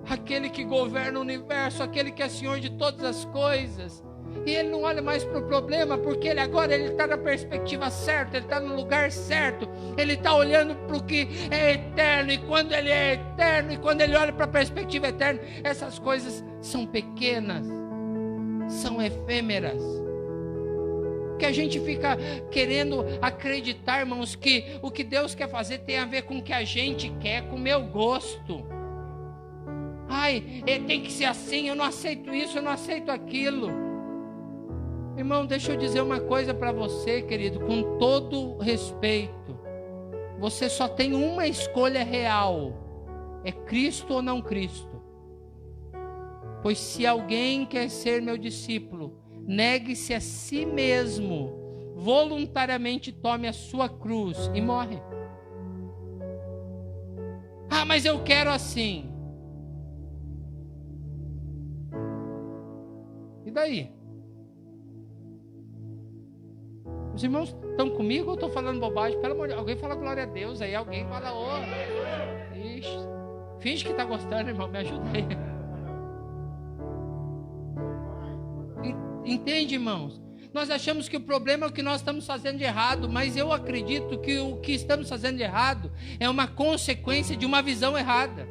Aquele que governa o universo, aquele que é Senhor de todas as coisas. E ele não olha mais para o problema, porque ele está na perspectiva certa, ele está no lugar certo, ele está olhando para o que é eterno, e quando ele é eterno, e quando ele olha para a perspectiva eterna, essas coisas são pequenas, são efêmeras. Que a gente fica querendo acreditar, irmãos, que o que Deus quer fazer tem a ver com o que a gente quer, com o meu gosto. Ai, tem que ser assim, eu não aceito isso, eu não aceito aquilo. Irmão, deixa eu dizer uma coisa para você, querido, com todo respeito. Você só tem uma escolha real: é Cristo ou não Cristo. Pois se alguém quer ser meu discípulo, negue-se a si mesmo, voluntariamente tome a sua cruz e morre. Ah, mas eu quero assim. E daí? Os irmãos estão comigo ou estou falando bobagem? Pelo amor de Deus, alguém fala glória a Deus aí, alguém fala ixi, finge que está gostando, irmão, me ajuda aí. Entende, irmãos? Nós achamos que o problema é o que nós estamos fazendo de errado, mas eu acredito que o que estamos fazendo de errado é uma consequência de uma visão errada.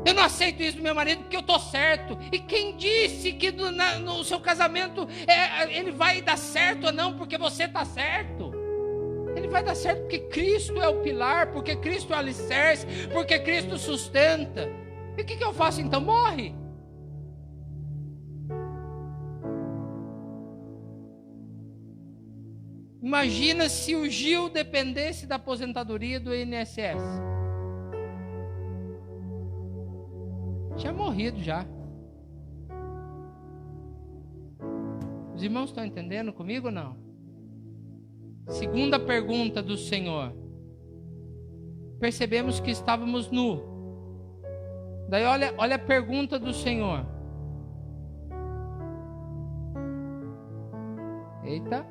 Eu não aceito isso do meu marido porque eu estou certo. E quem disse que no seu casamento ele vai dar certo ou não porque você está certo? Ele vai dar certo porque Cristo é o pilar, porque Cristo é o alicerce, porque Cristo sustenta. E o que eu faço então? Morre. Imagina se o Gil dependesse da aposentadoria do INSS. Tinha morrido já. Os irmãos estão entendendo comigo ou não? Segunda pergunta do Senhor. Percebemos que estávamos nu. Daí olha a pergunta do Senhor. Eita.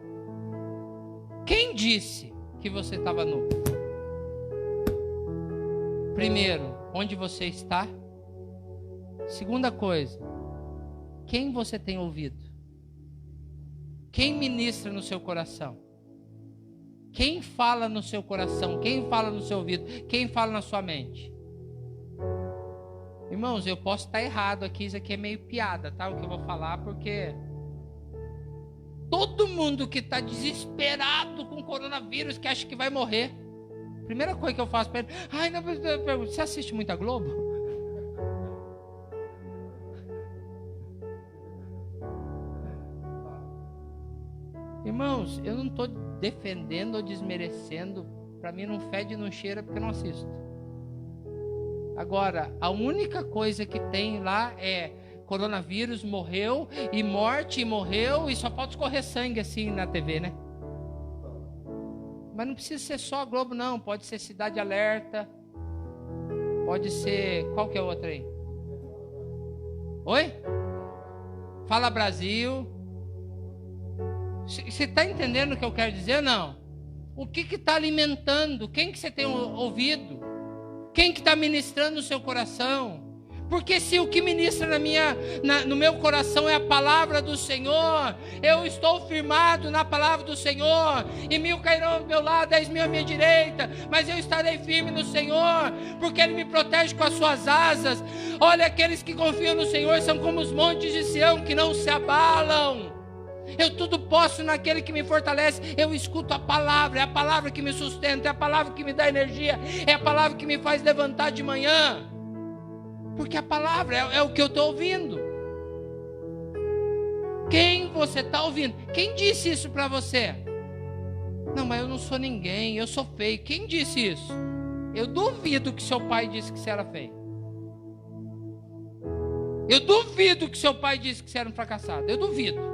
Quem disse que você estava nu? Primeiro, onde você está? Segunda coisa, quem você tem ouvido? Quem ministra no seu coração? Quem fala no seu coração? Quem fala no seu ouvido? Quem fala na sua mente? Irmãos, eu posso estar errado aqui, isso aqui é meio piada, tá? O que eu vou falar, porque todo mundo que está desesperado com o coronavírus, que acha que vai morrer, primeira coisa que eu faço para ele: ai, não, você assiste muito a Globo? Irmãos, eu não estou defendendo ou desmerecendo, para mim não fede, não cheira, porque eu não assisto. Agora, a única coisa que tem lá é coronavírus, morreu, e morte, e morreu, e só falta escorrer sangue assim na TV, né? Mas não precisa ser só a Globo, não. Pode ser Cidade Alerta, pode ser, qual que é a outra aí? Oi? Fala Brasil. Você está entendendo o que eu quero dizer ou não? O que está alimentando? Quem que você tem ouvido? Quem que está ministrando no seu coração? Porque se o que ministra no meu coração é a palavra do Senhor, eu estou firmado na palavra do Senhor, e 1000 cairão ao meu lado, 10.000 à minha direita, mas eu estarei firme no Senhor, porque Ele me protege com as suas asas. Olha, aqueles que confiam no Senhor são como os montes de Sião, que não se abalam. Eu tudo posso naquele que me fortalece. Eu escuto a palavra, é a palavra que me sustenta, é a palavra que me dá energia, é a palavra que me faz levantar de manhã, porque a palavra é o que eu estou ouvindo. Quem você está ouvindo? Quem disse isso para você? Não, mas eu não sou ninguém, eu sou feio. Quem disse isso? Eu duvido que seu pai disse que você era feio. Eu duvido que seu pai disse que você era um fracassado. Eu duvido.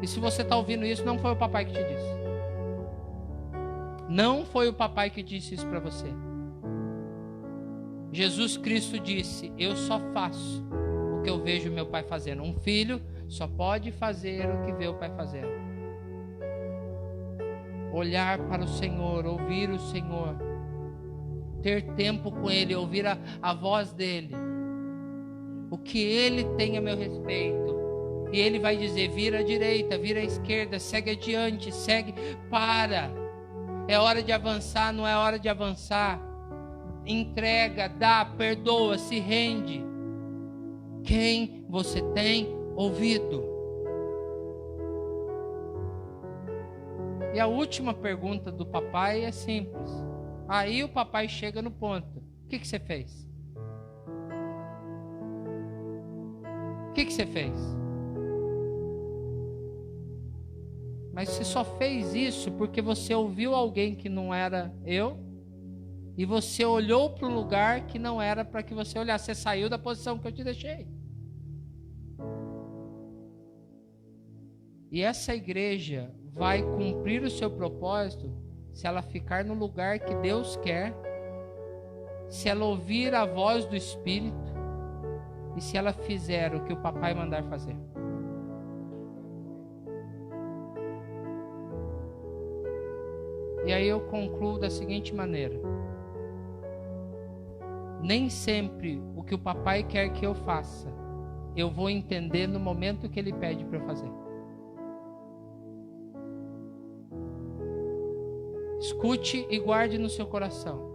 E se você está ouvindo isso, não foi o papai que te disse. Não foi o papai que disse isso para você. Jesus Cristo disse: eu só faço o que eu vejo meu pai fazendo. Um filho só pode fazer o que vê o pai fazendo. Olhar para o Senhor, ouvir o Senhor, ter tempo com Ele, ouvir a voz dEle. o que Ele tem a meu respeito. E Ele vai dizer, vira à direita, vira à esquerda, segue adiante, segue, para. É hora de avançar, não é hora de avançar. Entrega, dá, perdoa, se rende. Quem você tem ouvido? E a última pergunta do papai é simples. Aí o papai chega no ponto. O que você fez? O que você fez? Mas você só fez isso porque você ouviu alguém que não era eu e você olhou para o lugar que não era para que você olhasse. Você saiu da posição que eu te deixei. E essa igreja vai cumprir o seu propósito se ela ficar no lugar que Deus quer, se ela ouvir a voz do Espírito e se ela fizer o que o papai mandar fazer. E aí eu concluo da seguinte maneira: nem sempre o que o papai quer que eu faça, eu vou entender no momento que ele pede para eu fazer. Escute e guarde no seu coração.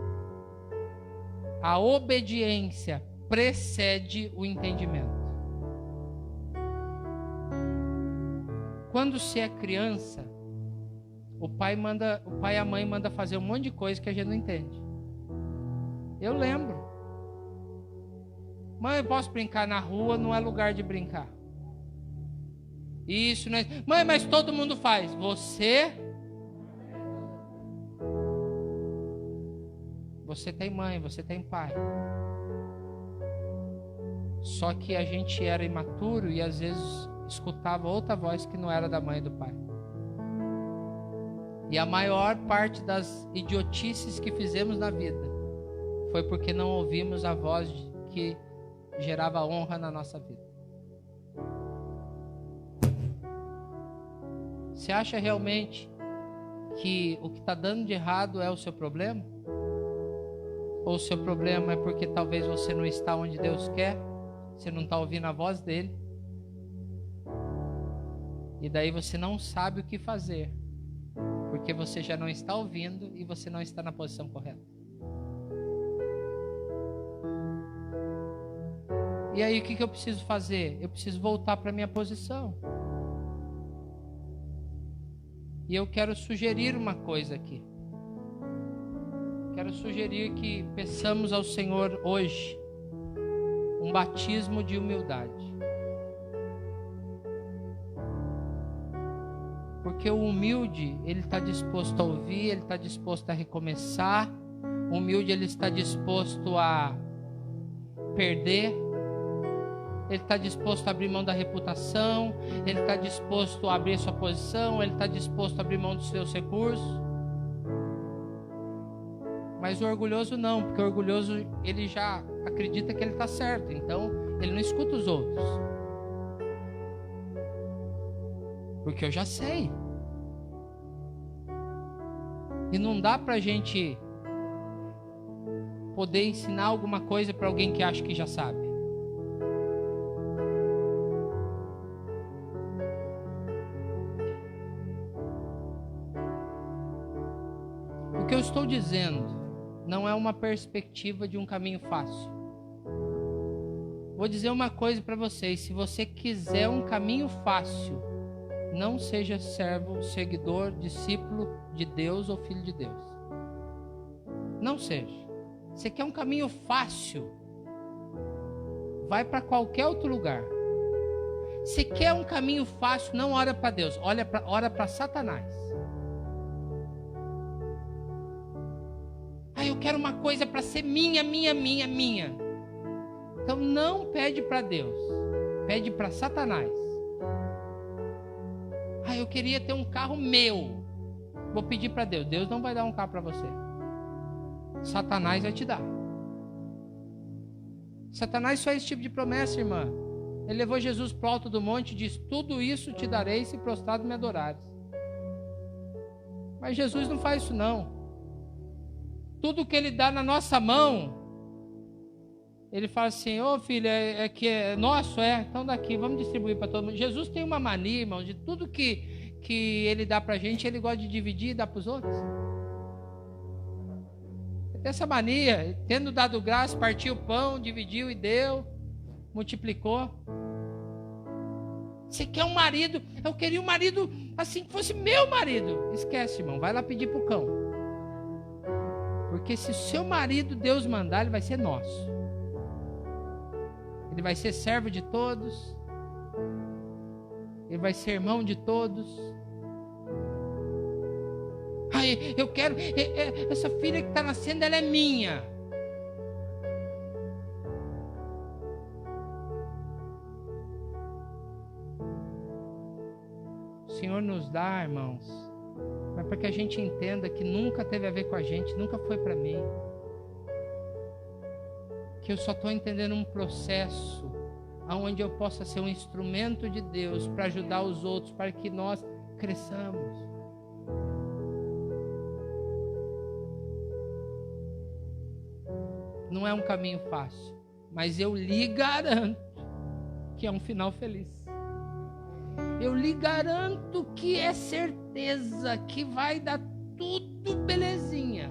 A obediência precede o entendimento. Quando você é criança, o pai e a mãe mandam fazer um monte de coisa que a gente não entende. Eu lembro. Mãe, eu posso brincar na rua? Não é lugar de brincar. Isso não é... Mãe, mas todo mundo faz. Você tem mãe, você tem pai. Só que a gente era imaturo e às vezes escutava outra voz que não era da mãe e do pai. E a maior parte das idiotices que fizemos na vida foi porque não ouvimos a voz que gerava honra na nossa vida. Você acha realmente que o que está dando de errado é o seu problema? Ou o seu problema é porque talvez você não está onde Deus quer? Você não está ouvindo a voz dele? E daí você não sabe o que fazer, porque você já não está ouvindo e você não está na posição correta. E aí o que eu preciso fazer? Eu preciso voltar para a minha posição. E eu quero sugerir uma coisa aqui. Quero sugerir que peçamos ao Senhor hoje um batismo de humildade. Porque o humilde, ele está disposto a ouvir, ele está disposto a recomeçar. O humilde, ele está disposto a perder. Ele está disposto a abrir mão da reputação. Ele está disposto a abrir sua posição. Ele está disposto a abrir mão dos seus recursos. Mas o orgulhoso não, porque o orgulhoso, ele já acredita que ele está certo. Então, ele não escuta os outros. Porque eu já sei. E não dá pra gente poder ensinar alguma coisa para alguém que acha que já sabe. O que eu estou dizendo não é uma perspectiva de um caminho fácil. Vou dizer uma coisa para vocês: se você quiser um caminho fácil, não seja servo, seguidor, discípulo de Deus ou filho de Deus. Não seja. Você quer um caminho fácil, vai para qualquer outro lugar. Se quer um caminho fácil, não ora para Deus, ora para Satanás. Eu quero uma coisa para ser minha. Então não pede para Deus, pede para Satanás. Eu queria ter um carro meu, vou pedir para Deus. Deus não vai dar um carro para você. Satanás vai te dar. Satanás faz esse tipo de promessa, irmã. Ele levou Jesus para o alto do monte e disse: tudo isso te darei se prostrado me adorares. Mas Jesus não faz isso não. Tudo que ele dá na nossa mão Ele fala assim: ô filho, é que é nosso, então daqui, vamos distribuir para todo mundo. Jesus tem uma mania, irmão, de tudo que ele dá para a gente, ele gosta de dividir e dar para os outros. Ele tem essa mania, tendo dado graça, partiu o pão, dividiu e deu, multiplicou. Você quer um marido? Eu queria um marido assim, que fosse meu marido. Esquece, irmão, vai lá pedir pro cão. Porque se o seu marido Deus mandar, ele vai ser nosso. Ele vai ser servo de todos. Ele vai ser irmão de todos. Ai, eu quero, essa filha que está nascendo, ela é minha. O Senhor nos dá, irmãos, mas para que a gente entenda que nunca teve a ver com a gente, nunca foi para mim. Que eu só estou entendendo um processo onde eu possa ser um instrumento de Deus para ajudar os outros, para que nós cresçamos. Não é um caminho fácil, mas eu lhe garanto que é um final feliz. Eu lhe garanto que é certeza que vai dar tudo belezinha,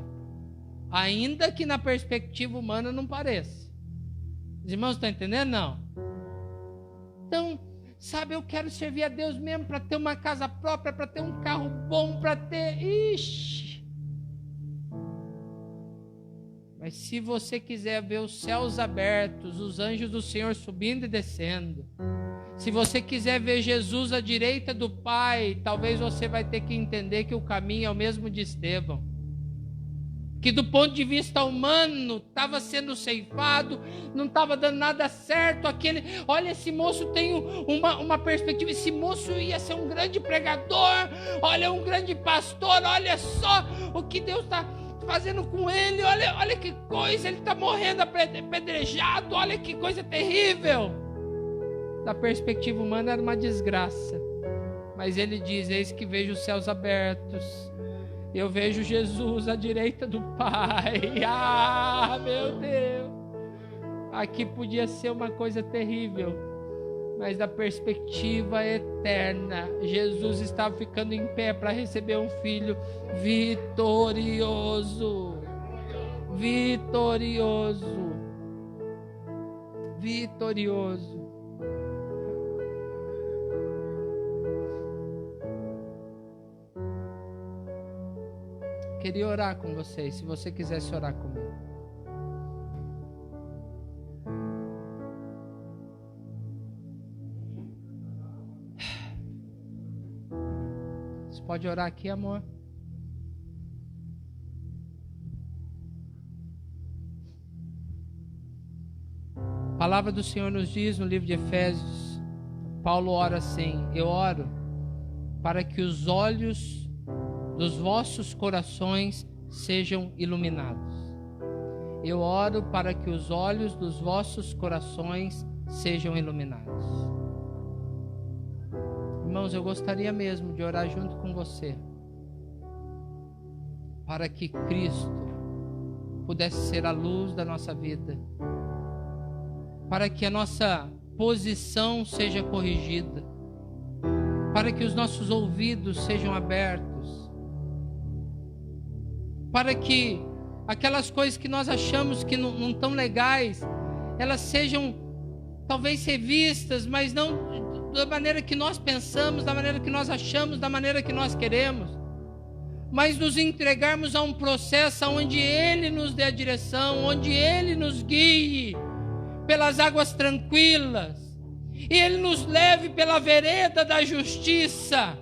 ainda que na perspectiva humana não pareça. Os irmãos estão entendendo? Não. Então, sabe, eu quero servir a Deus mesmo para ter uma casa própria, para ter um carro bom, para ter... Ixi! Mas se você quiser ver os céus abertos, os anjos do Senhor subindo e descendo, se você quiser ver Jesus à direita do Pai, talvez você vai ter que entender que o caminho é o mesmo de Estevão. Que do ponto de vista humano estava sendo ceifado, não estava dando nada certo. Olha, esse moço tem uma perspectiva, esse moço ia ser um grande pregador, olha, um grande pastor, olha só o que Deus está fazendo com ele, olha que coisa, ele está morrendo apedrejado, olha que coisa terrível. Da perspectiva humana era uma desgraça, mas ele diz: eis que vejo os céus abertos, eu vejo Jesus à direita do Pai. Ah, meu Deus, aqui podia ser uma coisa terrível, mas da perspectiva eterna, Jesus estava ficando em pé para receber um filho vitorioso, vitorioso, vitorioso. Queria orar com vocês, se você quisesse orar comigo. Você pode orar aqui, amor? A palavra do Senhor nos diz no livro de Efésios, Paulo ora assim: eu oro para que os olhos dos vossos corações sejam iluminados. Eu oro para que os olhos dos vossos corações sejam iluminados. Irmãos, eu gostaria mesmo de orar junto com você, para que Cristo pudesse ser a luz da nossa vida, para que a nossa posição seja corrigida, para que os nossos ouvidos sejam abertos, para que aquelas coisas que nós achamos que não estão legais, elas sejam talvez revistas, mas não da maneira que nós pensamos, da maneira que nós achamos, da maneira que nós queremos, mas nos entregarmos a um processo onde Ele nos dê a direção, onde Ele nos guie pelas águas tranquilas, e Ele nos leve pela vereda da justiça,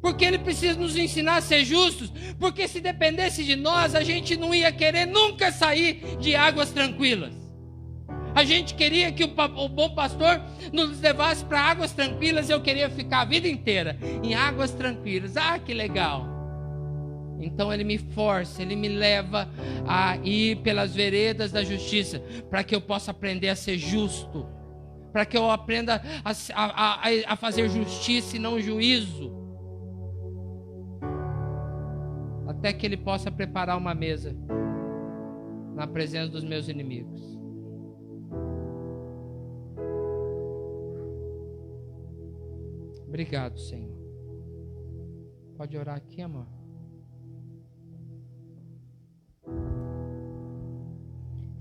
porque Ele precisa nos ensinar a ser justos, porque se dependesse de nós, a gente não ia querer nunca sair de águas tranquilas. A gente queria que o bom pastor nos levasse para águas tranquilas, eu queria ficar a vida inteira em águas tranquilas. Ah, que legal! Então Ele me força, Ele me leva a ir pelas veredas da justiça, para que eu possa aprender a ser justo, para que eu aprenda a fazer justiça e não juízo, até que Ele possa preparar uma mesa na presença dos meus inimigos. Obrigado, Senhor. Pode orar aqui, amor.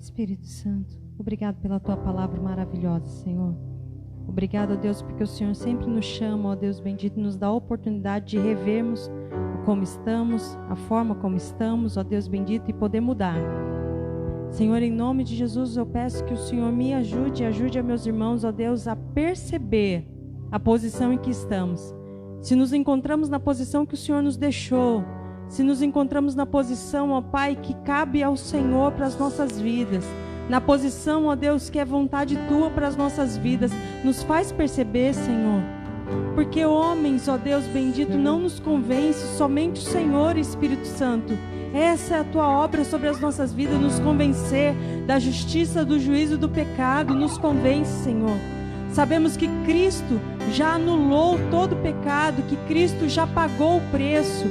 Espírito Santo, obrigado pela tua palavra maravilhosa, Senhor. Obrigado, ó Deus, porque o Senhor sempre nos chama, ó Deus bendito, nos dá a oportunidade de revermos como estamos, a forma como estamos, ó Deus bendito, e poder mudar. Senhor, em nome de Jesus, eu peço que o Senhor me ajude e ajude a meus irmãos, ó Deus, a perceber a posição em que estamos. Se nos encontramos na posição que o Senhor nos deixou, se nos encontramos na posição, ó Pai, que cabe ao Senhor para as nossas vidas, na posição, ó Deus, que é vontade Tua para as nossas vidas, nos faz perceber, Senhor. Porque homens, ó Deus bendito, não nos convence, somente o Senhor, Espírito Santo. Essa é a Tua obra sobre as nossas vidas, nos convencer da justiça, do juízo, do pecado, nos convence, Senhor. Sabemos que Cristo já anulou todo o pecado, que Cristo já pagou o preço.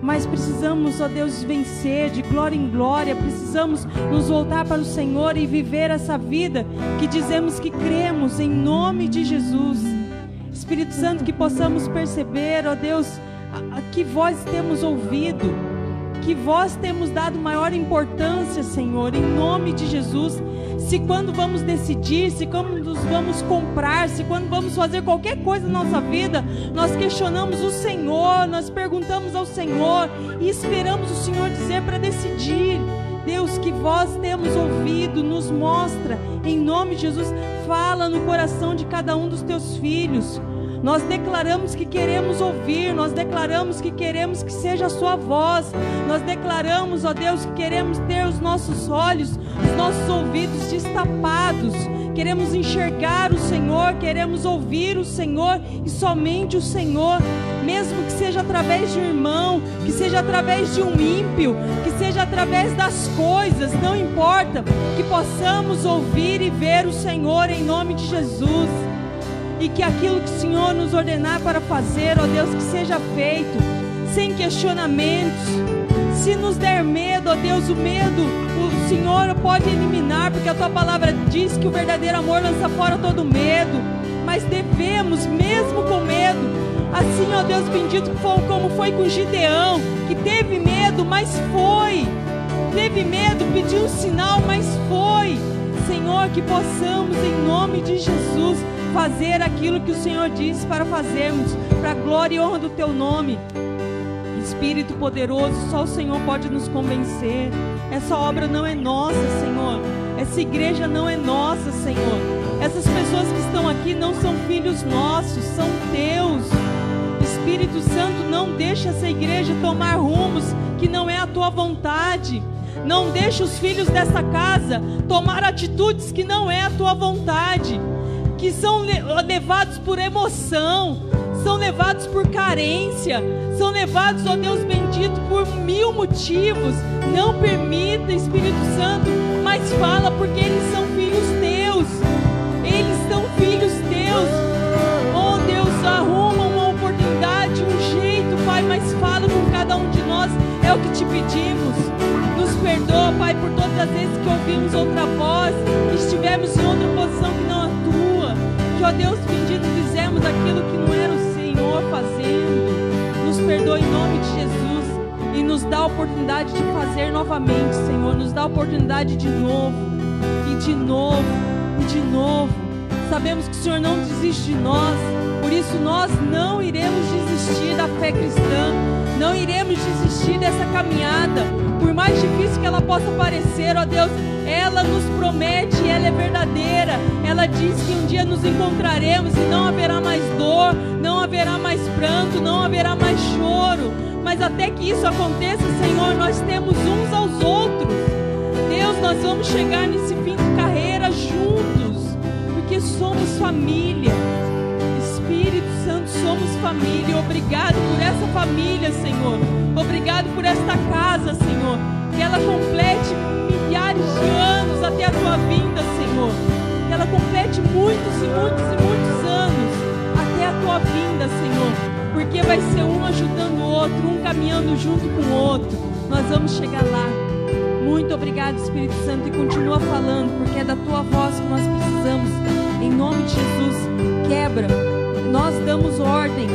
Mas precisamos, ó Deus, vencer de glória em glória, precisamos nos voltar para o Senhor e viver essa vida que dizemos que cremos em nome de Jesus. Espírito Santo, que possamos perceber, ó Deus, que voz temos ouvido, que voz temos dado maior importância, Senhor, em nome de Jesus. Se quando vamos decidir, se quando nos vamos comprar, se quando vamos fazer qualquer coisa na nossa vida, nós questionamos o Senhor, nós perguntamos ao Senhor e esperamos o Senhor dizer para decidir. Deus, que voz temos ouvido, nos mostra, em nome de Jesus, fala no coração de cada um dos teus filhos. Nós declaramos que queremos ouvir, nós declaramos que queremos que seja a sua voz, nós declaramos, ó Deus, que queremos ter os nossos olhos, os nossos ouvidos destapados, queremos enxergar o Senhor, queremos ouvir o Senhor e somente o Senhor, mesmo que seja através de um irmão, que seja através de um ímpio, que seja através das coisas, não importa, que possamos ouvir e ver o Senhor em nome de Jesus. E que aquilo que o Senhor nos ordenar para fazer, ó Deus, que seja feito, sem questionamentos. Se nos der medo, ó Deus, o medo, o Senhor pode eliminar, porque a Tua palavra diz que o verdadeiro amor lança fora todo medo. Mas devemos, mesmo com medo, assim, ó Deus bendito, como foi com Gideão, que teve medo, mas foi. Teve medo, pediu um sinal, mas foi. Senhor, que possamos, em nome de Jesus, fazer aquilo que o Senhor disse para fazermos, para a glória e honra do Teu nome. Espírito poderoso, só o Senhor pode nos convencer. Essa obra não é nossa, Senhor. Essa igreja não é nossa, Senhor. Essas pessoas que estão aqui não são filhos nossos, são Teus. Espírito Santo, não deixa essa igreja tomar rumos que não é a Tua vontade. Não deixa os filhos dessa casa tomar atitudes que não é a Tua vontade, que são levados por emoção, são levados por carência, são levados, ó Deus bendito, por 1000 motivos. Não permita, Espírito Santo, mas fala, porque eles são filhos Teus. Eles são filhos Teus. Oh Deus, arruma uma oportunidade, um jeito, Pai, mas fala com cada um de nós, é o que te pedimos. Nos perdoa, Pai, por todas as vezes que ouvimos outra voz, estivemos em outra posição que não a Tua, que, ó Deus bendito, fizemos aquilo que não era o Senhor fazendo. Nos perdoa em nome de Jesus e nos dá a oportunidade de fazer novamente, Senhor. Nos dá a oportunidade de novo, e de novo, e de novo. Sabemos que o Senhor não desiste de nós, por isso nós não iremos desistir da fé cristã, não iremos desistir dessa caminhada. Por mais difícil que ela possa parecer, ó Deus, ela nos promete, ela é verdadeira. Ela diz que um dia nos encontraremos e não haverá mais dor, não haverá mais pranto, não haverá mais choro. Mas até que isso aconteça, Senhor, nós temos uns aos outros. Deus, nós vamos chegar nesse fim de carreira juntos, porque somos família. Espírito Santo, somos família. Obrigado por essa família, Senhor. Obrigado por esta casa, Senhor. Que ela complete milhares de anos até a Tua vinda, Senhor. Que ela complete muitos e muitos e muitos anos até a Tua vinda, Senhor. Porque vai ser um ajudando o outro, um caminhando junto com o outro. Nós vamos chegar lá. Muito obrigado, Espírito Santo. E continua falando, porque é da Tua voz que nós precisamos. Em nome de Jesus, quebra. Nós damos damos ordem,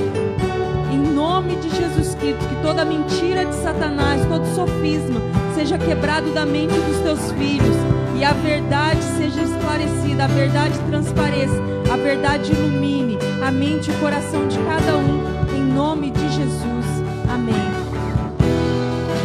em nome de Jesus Cristo, que toda mentira de Satanás, todo sofisma seja quebrado da mente dos teus filhos e a verdade seja esclarecida, a verdade transpareça, a verdade ilumine a mente e o coração de cada